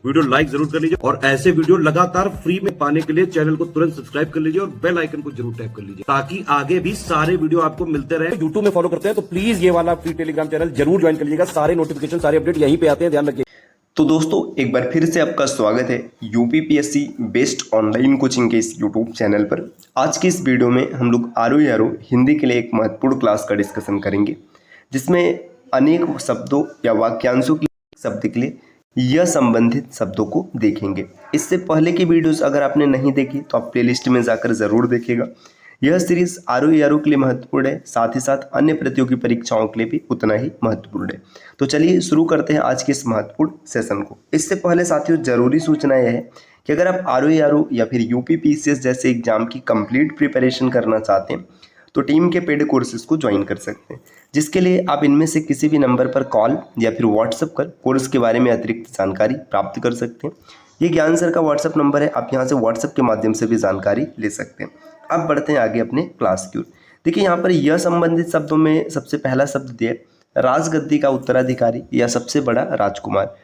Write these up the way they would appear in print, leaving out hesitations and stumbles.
Video like जरूर कर लीजिए और ऐसे वीडियो लगातार फ्री में पाने के लिए चैनल को तुरंत सब्सक्राइब कर लीजिए और बेल आइकन को जरूर टैप कर लीजिए ताकि आगे भी सारे वीडियो आपको मिलते रहे। यूट्यूब में फॉलो करते हैं तो प्लीज ये वाला फ्री टेलीग्राम चैनल जरूर ज्वाइन कर लीजिएगा। सारे नोटिफिकेशन सारे अपडेट यहीं पे आते हैं, ध्यान रखिए। तो दोस्तों एक बार फिर से आपका स्वागत है यूपीपीएससी बेस्ट ऑनलाइन कोचिंग के इस यूट्यूब चैनल पर। आज की इस वीडियो में हम लोग आरओ हिंदी के लिए एक महत्वपूर्ण क्लास का डिस्कशन करेंगे, जिसमें अनेक शब्दों या वाक्यांशों की शब्द के लिए यह संबंधित शब्दों को देखेंगे। इससे पहले की वीडियोस अगर आपने नहीं देखी तो आप प्लेलिस्ट में जाकर ज़रूर देखिएगा। यह सीरीज आरओ के लिए महत्वपूर्ण है, साथ ही साथ अन्य प्रतियोगी परीक्षाओं के लिए भी उतना ही महत्वपूर्ण है। तो चलिए शुरू करते हैं आज के इस महत्वपूर्ण सेशन को। इससे पहले साथियों जरूरी सूचना यह है कि अगर आप आरओ या फिर यूपीपीसीएस जैसे एग्जाम की कंप्लीट प्रिपरेशन करना चाहते हैं तो टीम के पेड कोर्सेज को ज्वाइन कर सकते हैं, जिसके लिए आप इनमें से किसी भी नंबर पर कॉल या फिर व्हाट्सएप कर कोर्स के बारे में अतिरिक्त जानकारी प्राप्त कर सकते हैं। ये ज्ञान सर का व्हाट्सएप नंबर है, आप यहाँ से व्हाट्सएप के माध्यम से भी जानकारी ले सकते हैं। अब बढ़ते हैं आगे अपने क्लास की ओर। देखिए यहाँ पर यह संबंधित शब्दों में सबसे पहला शब्द दिया राजगद्दी का उत्तराधिकारी या सबसे बड़ा राजकुमार।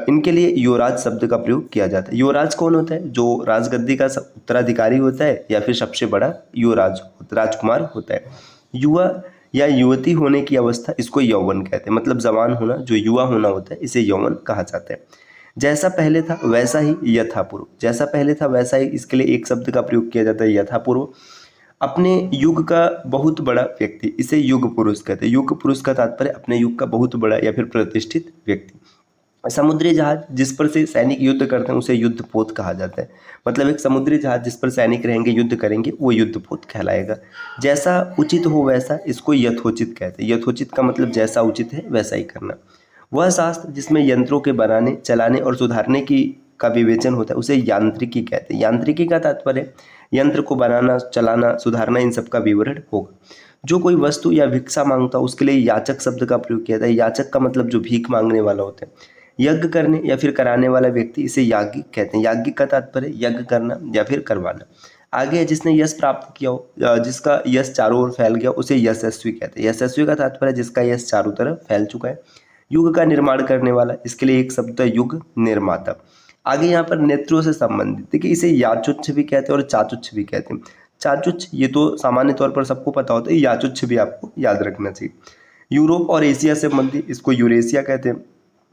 इनके लिए युवराज शब्द का प्रयोग किया जाता है। युवराज कौन होता है? जो राजगद्दी का उत्तराधिकारी होता है या फिर सबसे बड़ा युवराज राजकुमार होता है। युवा या युवती होने की अवस्था इसको यौवन कहते हैं, मतलब जवान होना, जो युवा होना होता है इसे यौवन कहा जाता है। जैसा पहले था वैसा ही यथापूर्व, जैसा पहले था वैसा ही, इसके लिए एक शब्द का प्रयोग किया जाता है यथापूर्व। अपने युग का बहुत बड़ा व्यक्ति इसे युग पुरुष कहते हैं। युग पुरुष का तात्पर्य अपने युग का बहुत बड़ा या फिर प्रतिष्ठित व्यक्ति। समुद्री जहाज जिस पर से सैनिक युद्ध करते हैं उसे युद्धपोत कहा जाता है, मतलब एक समुद्री जहाज जिस पर सैनिक रहेंगे युद्ध करेंगे वो युद्धपोत कहलाएगा। जैसा उचित हो वैसा इसको यथोचित कहते हैं। यथोचित का मतलब जैसा उचित है वैसा ही करना। वह शास्त्र जिसमें यंत्रों के बनाने, चलाने और सुधारने की का विवेचन होता है उसे यांत्रिकी कहते हैं। यांत्रिकी का तात्पर्य यंत्र को बनाना, चलाना, सुधारना, इन सब का विवरण होगा। जो कोई वस्तु या भिक्षा मांगता उसके लिए याचक शब्द का प्रयोग किया जाता है। याचक का मतलब जो भीख मांगने वाला होता है। यज्ञ करने या फिर कराने वाला व्यक्ति इसे याज्ञिक कहते हैं। याज्ञिक का तात्पर्य यज्ञ करना या फिर करवाना। आगे जिसने यश प्राप्त किया हो, जिसका यश चारों ओर फैल गया उसे यशस्वी कहते हैं। यशस्वी का तात्पर्य जिसका यश चारों तरफ फैल चुका है। युग का निर्माण करने वाला, इसके लिए एक शब्द है युग निर्माता। आगे यहाँ पर नेत्रों से संबंधित, देखिए इसे याचुच्छ भी कहते हैं और चाचुच्छ भी कहते हैं। चाचुच्छ ये तो सामान्य तौर पर सबको पता होता है, याचुच्छ भी आपको याद रखना चाहिए। यूरोप और एशिया से संबंधित इसको यूरेशिया कहते हैं।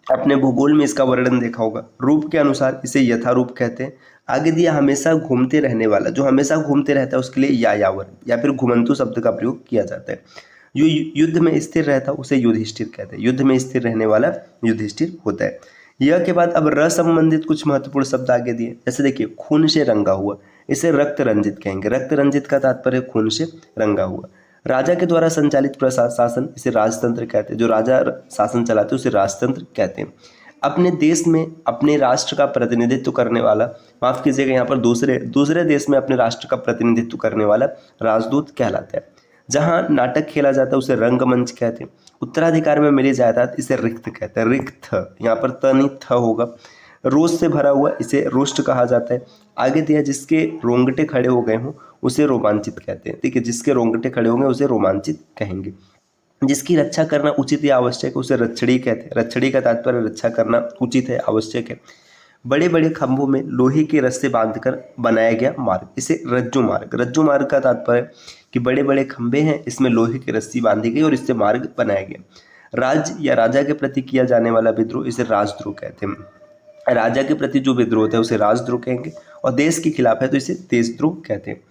अपने भूगोल में इसका वर्णन देखा होगा। रूप के अनुसार इसे यथारूप कहते हैं। आगे दिया हमेशा घूमते रहने वाला, जो हमेशा घूमते रहता है उसके लिए यायावर या फिर घुमंतु शब्द का प्रयोग किया जाता है। जो युद्ध में स्थिर रहता है उसे युधिष्ठिर कहते हैं। युद्ध में स्थिर रहने वाला युधिष्ठिर होता है। यह के बाद अब र संबंधित कुछ महत्वपूर्ण शब्द आगे दिए, जैसे देखिए खून से रंगा हुआ, इसे रक्त रंजित कहेंगे। रक्त रंजित का तात्पर्य खून से रंगा हुआ। राजा के द्वारा संचालित प्रशासन इसे राजतंत्र कहते हैं। जो राजा शासन चलाते हैं उसे राजतंत्र कहते हैं। अपने देश में अपने राष्ट्र का प्रतिनिधित्व करने वाला, माफ कीजिएगा यहाँ पर दूसरे देश में अपने राष्ट्र का प्रतिनिधित्व करने वाला राजदूत कहलाता है। जहाँ नाटक खेला जाता है उसे रंगमंच कहते हैं। उत्तराधिकार में मिली जायदाद इसे रिक्त कहते हैं। रिक्त, यहाँ पर त नहीं थ होगा। रोष से भरा हुआ इसे रोष्ट कहा जाता है। आगे दिया जिसके रोंगटे खड़े हो गए हों उसे रोमांचित कहते हैं। ठीक है, जिसके रोंगटे खड़े होंगे उसे रोमांचित कहेंगे। जिसकी रक्षा करना उचित या आवश्यक है उसे रक्षड़ी कहते हैं। रक्षड़ी का तात्पर्य रक्षा करना उचित है, आवश्यक है। बड़े बड़े खंभों में लोहे के रस्से बांधकर बनाया गया मार्ग इसे रज्जु मार्ग। रज्जु मार्ग का तात्पर्य कि बड़े बड़े खंभे हैं, इसमें लोहे की रस्सी बांधी गई और इससे मार्ग बनाया गया। राज्य या राजा के प्रति किया जाने वाला विद्रोह इसे राजद्रोह कहते हैं। राजा के प्रति जो विद्रोह होता है उसे राजद्रोह कहेंगे, और देश के खिलाफ है तो इसे देशद्रोह कहते हैं।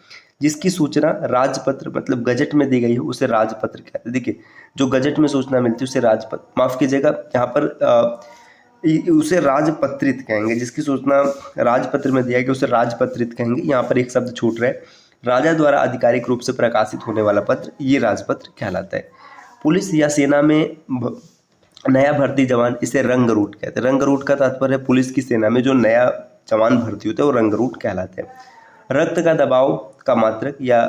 जिसकी सूचना राजपत्र मतलब गजट में दी गई है उसे राजपत्र कहते हैं। देखिए जो गजट में सूचना मिलती है उसे राजपत्र, माफ कीजिएगा यहाँ पर उसे राजपत्रित कहेंगे। जिसकी सूचना राजपत्र में दिया गया उसे राजपत्रित कहेंगे। यहाँ पर एक शब्द छूट रहा है, राजा द्वारा आधिकारिक रूप से प्रकाशित होने वाला पत्र ये राजपत्र कहलाता है। पुलिस या सेना में नया भर्ती जवान इसे रंगरूट कहते हैं। रंगरूट का तात्पर्य पुलिस की सेना में जो नया जवान भर्ती होता है वो रंगरूट कहलाते हैं। रक्त का दबाव का मात्रक या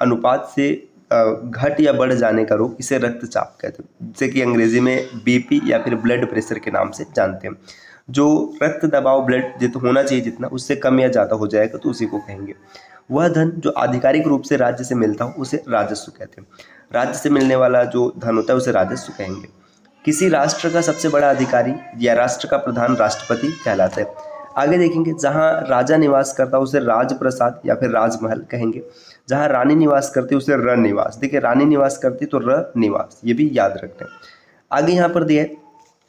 अनुपात से घट या बढ़ जाने का रोग इसे रक्तचाप कहते हैं, जैसे कि अंग्रेजी में बीपी या फिर ब्लड प्रेशर के नाम से जानते हैं। जो रक्त दबाव ब्लड होना चाहिए जितना उससे कम या ज़्यादा हो जाएगा तो उसी को कहेंगे। वह धन जो आधिकारिक रूप से राज्य से मिलता हो उसे राजस्व कहते हैं। राज्य से मिलने वाला जो धन होता है उसे राजस्व कहेंगे। किसी राष्ट्र का सबसे बड़ा अधिकारी या राष्ट्र का प्रधान राष्ट्रपति कहलाता है। आगे देखेंगे, जहाँ राजा निवास करता है उसे राजप्रासाद या फिर राजमहल कहेंगे। जहाँ रानी निवास करती है उसे रनिवास। देखिए रानी निवास करती तो रनिवास, ये भी याद रखना है। आगे यहाँ पर दिया है,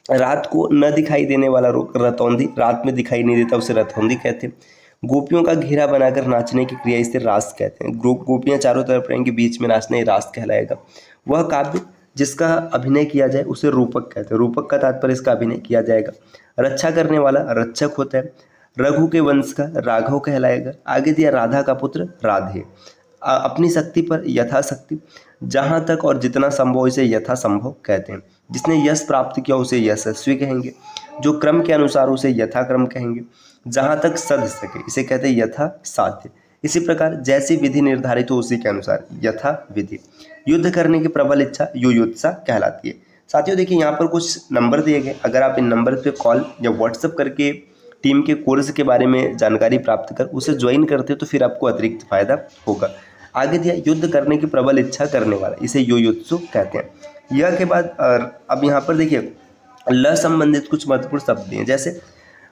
रात को न दिखाई देने वाला रतौंधी, रात में दिखाई नहीं देता उसे रतौंधी कहते हैं। गोपियों का घेरा बनाकर नाचने की क्रिया इसे रास कहते हैं। गोपियाँ चारों तरफ रहेंगी, बीच में नाचना ही रास कहलाएगा। वह काव्य जिसका अभिनय किया जाए उसे रूपक कहते हैं। रूपक का तात्पर्य इसका अभिनय किया जाएगा। रक्षा करने वाला रक्षक होता है। रघु के वंश का राघव कहलाएगा। आगे दिया राधा का पुत्र राधे। अपनी शक्ति पर यथाशक्ति, जहाँ तक और जितना संभव इसे यथासंभव कहते हैं। जिसने यश प्राप्त किया उसे यशस्वी कहेंगे। जो क्रम के अनुसार उसे यथाक्रम कहेंगे। जहाँ तक सध सके इसे कहते हैं यथा साध्य। इसी प्रकार जैसी विधि निर्धारित हो उसी के अनुसार यथा विधि। युद्ध करने की प्रबल इच्छा युयुत्सा कहलाती है। साथियों देखिए यहाँ पर कुछ नंबर दिए गए, अगर आप इन नंबर पे कॉल या व्हाट्सएप करके टीम के कोर्स के बारे में जानकारी प्राप्त कर उसे ज्वाइन करते हो तो फिर आपको अतिरिक्त फायदा होगा। आगे दिया युद्ध करने की प्रबल इच्छा करने वाला, इसे युयुत्सु कहते हैं। यह के बाद अब यहाँ पर देखिए ल संबंधित कुछ महत्वपूर्ण शब्द दिए, जैसे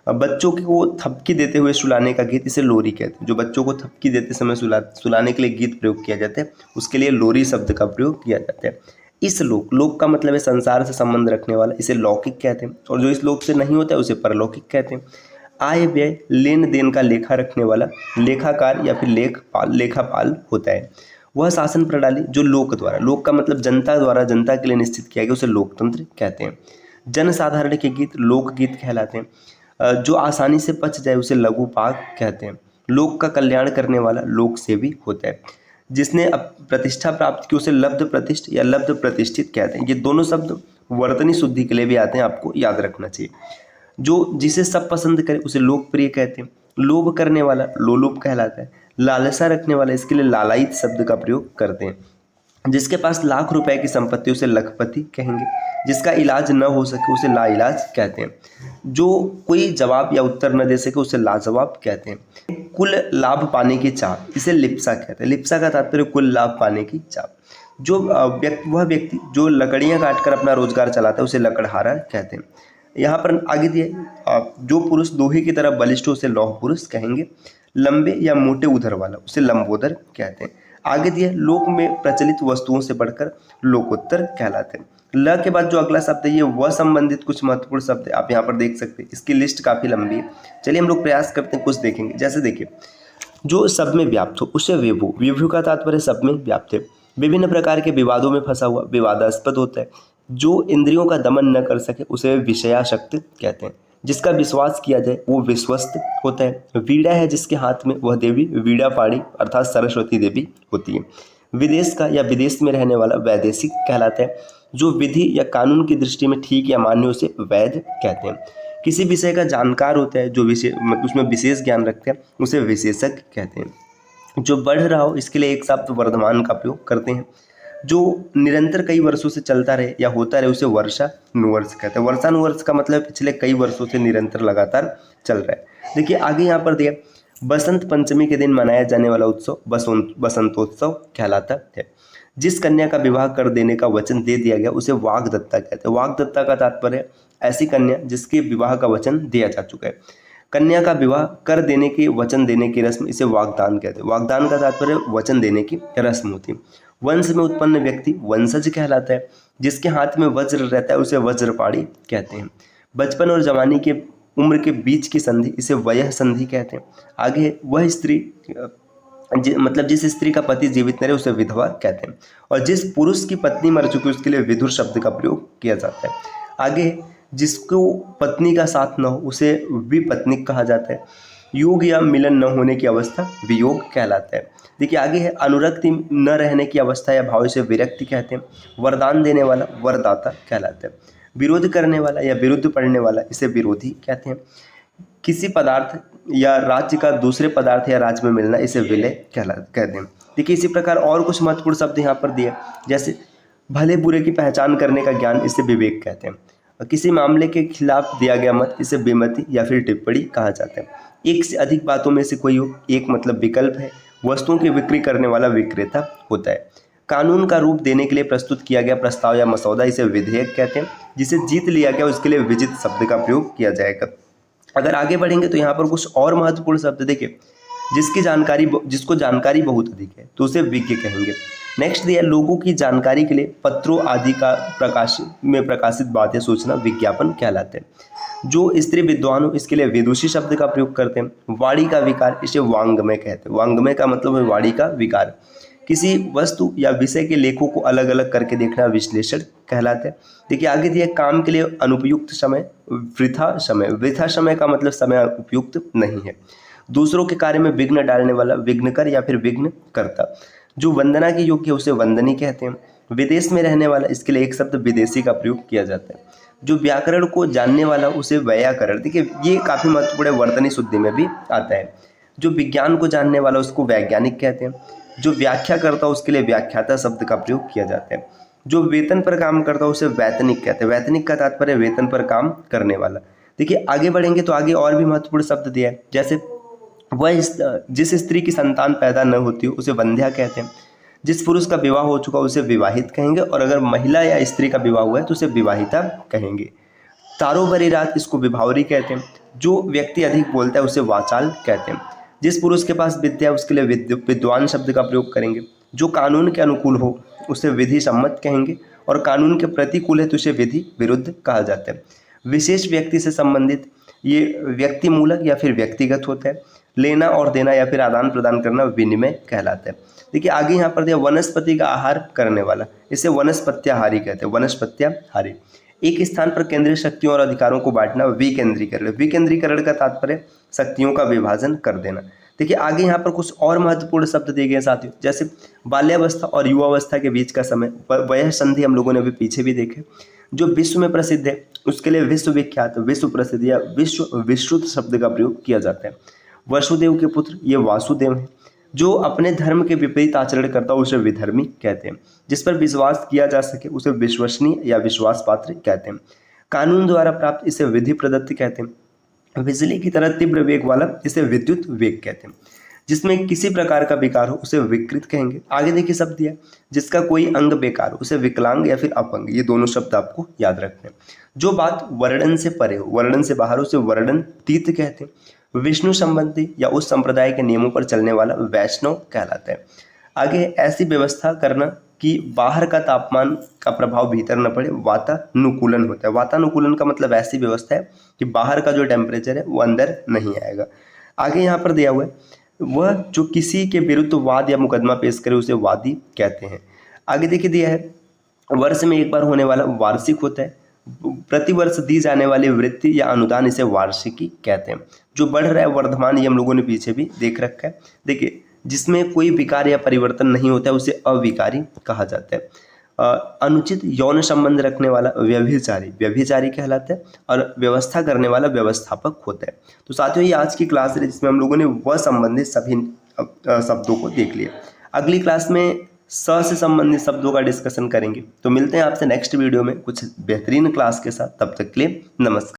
बच्चों को थपकी देते हुए सुलाने का गीत इसे लोरी कहते हैं। जो बच्चों को थपकी देते समय सुलाने के लिए गीत प्रयोग किया जाता है उसके लिए लोरी शब्द का प्रयोग किया जाता है। इस लोक का मतलब है संसार से संबंध रखने वाला, इसे लौकिक कहते हैं। और जो इस लोक से नहीं होता है उसे परलौकिक कहते हैं। आय व्यय लेन देन का लेखा रखने वाला लेखाकार या फिर लेखापाल होता है। वह शासन प्रणाली जो लोक द्वारा, लोक का मतलब जनता द्वारा, जनता के लिए निश्चित किया गया उसे लोकतंत्र कहते हैं। जनसाधारण के गीत लोकगीत कहलाते हैं। जो आसानी से पच जाए उसे लघु पाक कहते हैं। लोक का कल्याण करने वाला लोक सेवी होता है। जिसने प्रतिष्ठा प्राप्त की उसे लब्ध प्रतिष्ठ या लब्ध प्रतिष्ठित कहते हैं। ये दोनों शब्द वर्तनी शुद्धि के लिए भी आते हैं, आपको याद रखना चाहिए। जो जिसे सब पसंद करे उसे लोकप्रिय कहते हैं। लोभ करने वाला लोलुप कहलाता है। लालसा रखने वाला, इसके लिए लालायित शब्द का प्रयोग करते हैं। जिसके पास लाख रुपए की संपत्ति उसे लखपति कहेंगे। जिसका इलाज न हो सके उसे लाइलाज कहते हैं। जो कोई जवाब या उत्तर न दे सके उसे लाजवाब कहते हैं। कुल लाभ पाने की चाह इसे लिप्सा कहते हैं। लिप्सा का तात्पर्य कुल लाभ पाने की चाह। जो वह व्यक्ति जो लकड़ियां काटकर अपना रोजगार चलाता है उसे लकड़हारा कहते हैं। यहाँ पर आगे दिए जो पुरुष दोहे की तरह बलिष्ठ उसे लौह पुरुष कहेंगे। लंबे या मोटे उधर वाला उसे लंबोदर कहते हैं। आगे दिए लोक में प्रचलित वस्तुओं से बढ़कर लोकोत्तर कहलाते हैं। ल के बाद जो अगला शब्द है ये वह संबंधित कुछ महत्वपूर्ण शब्द है, आप यहाँ पर देख सकते हैं। इसकी लिस्ट काफी लंबी है, चलिए हम लोग प्रयास करते हैं, कुछ देखेंगे। जैसे देखिए, जो सब में व्याप्त हो उसे विभु, विभु का तात्पर्य सब में व्याप्त है। विभिन्न प्रकार के विवादों में फंसा हुआ विवादास्पद होता है। जो इंद्रियों का दमन न कर सके उसे विषयाशक्त कहते हैं। जिसका विश्वास किया जाए वो विश्वस्त होता है। वीणा है जिसके हाथ में वह देवी वीणा पाणी अर्थात सरस्वती देवी होती है। विदेश का या विदेश में रहने वाला वैदेशिक कहलाता है। जो विधि या कानून की दृष्टि में ठीक या मान्य उसे वैध कहते हैं। किसी विषय का जानकार होता है, जो विषय मतलब उसमें विशेष ज्ञान रखते हैं उसे विशेषज्ञ कहते हैं। जो बढ़ रहा हो इसके लिए एक शब्द वर्धमान का प्रयोग करते हैं। जो निरंतर कई वर्षों से चलता रहे या होता रहे उसे वर्षानुवर्ष कहते हैं। वर्षानुवर्ष का मतलब पिछले कई वर्षों से निरंतर लगातार चल रहा है। देखिए आगे यहाँ पर दिया, बसंत पंचमी के दिन मनाया जाने वाला उत्सव बसंतोत्सव कहलाता है। जिस कन्या का विवाह कर देने का वचन दे दिया गया उसे वाग्दत्ता कहते हैं। वाग्दत्ता का तात्पर्य ऐसी कन्या जिसके विवाह का वचन दिया जा चुका है। कन्या का विवाह कर देने की वचन देने की रस्म इसे वाग्दान कहते हैं। वाग्दान का तात्पर्य वचन देने की रस्म होती है। वंश में उत्पन्न व्यक्ति वंशज कहलाता है। जिसके हाथ में वज्र रहता है उसे वज्रपाणी कहते हैं। बचपन और जवानी के उम्र के बीच की संधि इसे वयः संधि कहते हैं। आगे वह स्त्री मतलब जिस स्त्री का पति जीवित न रहे उसे विधवा कहते हैं। और जिस पुरुष की पत्नी मर चुकी उसके लिए विधुर शब्द का प्रयोग किया जाता है। आगे जिसको पत्नी का साथ न हो उसे विपत्निक कहा जाता है। योग या मिलन न होने की अवस्था वियोग कहलाता है। देखिए आगे है, अनुरक्ति न रहने की अवस्था या भाव से विरक्ति कहते हैं। वरदान देने वाला वरदाता कहलाता है। विरोध करने वाला या विरुद्ध पड़ने वाला इसे विरोधी कहते हैं। किसी पदार्थ या राज्य का दूसरे पदार्थ या राज्य में मिलना इसे विलय कहते हैं। देखिए इसी प्रकार और कुछ महत्वपूर्ण शब्द यहाँ पर दिए, जैसे भले बुरे की पहचान करने का ज्ञान इसे विवेक कहते हैं। किसी मामले के खिलाफ दिया गया मत इसे विमति या फिर टिप्पणी कहा जाता है। एक से अधिक बातों में से कोई हो, एक मतलब विकल्प है। वस्तुओं की बिक्री करने वाला विक्रेता होता है। कानून का रूप देने के लिए प्रस्तुत किया गया प्रस्ताव या मसौदा इसे विधेयक कहते हैं। जिसे जीत लिया गया उसके लिए विजित शब्द का प्रयोग किया जाएगा। अगर आगे बढ़ेंगे तो यहाँ पर कुछ और महत्वपूर्ण शब्द देखिए, जिसको जानकारी बहुत अधिक है तो उसे विज्ञ कहेंगे। नेक्स्ट दिया लोगों की जानकारी के लिए पत्रों आदि का प्रकाशित बातें सूचना विज्ञापन कहलाते हैं। जो स्त्री विद्वान हो इसके लिए विदुषी शब्द का प्रयोग करते हैं। वाणी का विकार इसे वांग्मय कहते हैं। वांग्मय का मतलब है वाणी का विकार। किसी वस्तु या विषय के लेखों को अलग अलग करके देखना विश्लेषण कहलाते हैं। देखिए आगे दिया काम के लिए अनुपयुक्त समय वृथा समय। वृथा समय का मतलब समय उपयुक्त नहीं है। दूसरों के कार्य में विघ्न डालने वाला विघ्नकर या फिर विघ्नकर्ता। जो वंदना के योग्य है उसे वंदनी कहते हैं। विदेश में रहने वाला इसके लिए एक शब्द विदेशी का प्रयोग किया जाता है। जो व्याकरण को जानने वाला उसे व्याकरण। देखिए ये काफ़ी महत्वपूर्ण वर्तनी शुद्धि में भी आता है। जो विज्ञान को जानने वाला उसको वैज्ञानिक कहते हैं। जो व्याख्या करता है उसके लिए व्याख्याता शब्द का प्रयोग किया जाता है। जो वेतन पर काम करता है उसे वैतनिक कहते हैं। वैतनिक का तात्पर्य वेतन पर काम करने वाला। देखिए आगे बढ़ेंगे तो आगे और भी महत्वपूर्ण शब्द दिया है, जैसे वह जिस स्त्री की संतान पैदा न होती हो उसे वंध्या कहते हैं। जिस पुरुष का विवाह हो चुका उसे विवाहित कहेंगे, और अगर महिला या स्त्री का विवाह हुआ है तो उसे विवाहिता कहेंगे। तारो भरी रात इसको विभावरी कहते हैं। जो व्यक्ति अधिक बोलता है उसे वाचाल कहते हैं। जिस पुरुष के पास विद्या है उसके लिए विद्वान शब्द का प्रयोग करेंगे। जो कानून के अनुकूल हो उसे विधि सम्मत कहेंगे, और कानून के प्रतिकूल है तो उसे विधि विरुद्ध कहा जाता है। विशेष व्यक्ति से संबंधित ये व्यक्ति मूलक या फिर व्यक्तिगत होता है। लेना और देना या फिर आदान प्रदान करना विनिमय कहलाता है। देखिए आगे यहाँ पर दिया वनस्पति का आहार करने वाला, इसे वनस्पत्याहारी कहते हैं। वनस्पत्याहारी। एक स्थान पर केंद्रीय शक्तियों और अधिकारों को बांटना विकेंद्रीकरण। विकेंद्रीकरण का तात्पर्य शक्तियों का विभाजन कर देना। देखिए आगे यहाँ पर कुछ और महत्वपूर्ण शब्द दिए गए साथियों, जैसे बाल्यावस्था और युवावस्था के बीच का समय, वह संधि हम लोगों ने अभी पीछे भी देखे। जो विश्व में प्रसिद्ध है उसके लिए विश्व विख्यात, विश्व प्रसिद्ध या विश्व विश्रुत शब्द का प्रयोग किया जाता है। वसुदेव के पुत्र ये वासुदेव हैं। जो अपने धर्म के विपरीत आचरण करता है उसे विधर्मी कहते हैं। जिस पर विश्वास किया जा सके उसे विश्वसनीय या विश्वास पात्र कहते हैं। कानून द्वारा प्राप्त इसे विधि प्रदत्त कहते हैं। बिजली की तरह तीव्र वेग वाला इसे विद्युत वेग कहते हैं। जिसमें किसी प्रकार का विकार हो उसे विकृत कहेंगे। आगे देखिए शब्द दिया, जिसका कोई अंग बेकार हो उसे विकलांग या फिर अपंग। ये दोनों शब्द आपको याद रखने हैं। जो बात वर्णन से परे हो, वर्णन से बाहर हो उसे वर्णनतीत कहते हैं। विष्णु संबंधी या उस संप्रदाय के नियमों पर चलने वाला वैष्णव कहलाता है। आगे ऐसी व्यवस्था करना कि बाहर का तापमान का प्रभाव भीतर न पड़े, वातानुकूलन होता है। वातानुकूलन का मतलब ऐसी व्यवस्था है कि बाहर का जो टेम्परेचर है वो अंदर नहीं आएगा। आगे यहाँ पर दिया हुआ है, वह जो किसी के विरुद्ध वाद या मुकदमा पेश करे उसे वादी कहते हैं। आगे देखिए दिया है, वर्ष में एक बार होने वाला वार्षिक होता है। प्रति वर्ष दी जाने वाली वृत्ति या अनुदान इसे वार्षिकी कहते हैं। जो बढ़ रहा है वर्धमान, ये हम लोगों ने पीछे भी देख रखा है। देखिए जिसमें कोई विकार या परिवर्तन नहीं होता है उसे अविकारी कहा जाता है। अनुचित यौन संबंध रखने वाला व्यभिचारी कहलाता है, और व्यवस्था करने वाला व्यवस्थापक होता है। तो साथियों ये आज की क्लास है जिसमें हम लोगों ने वह संबंधित सभी शब्दों को देख लिया। अगली क्लास में स से संबंधित शब्दों का डिस्कशन करेंगे। तो मिलते हैं आपसे नेक्स्ट वीडियो में कुछ बेहतरीन क्लास के साथ। तब तक के लिए नमस्कार।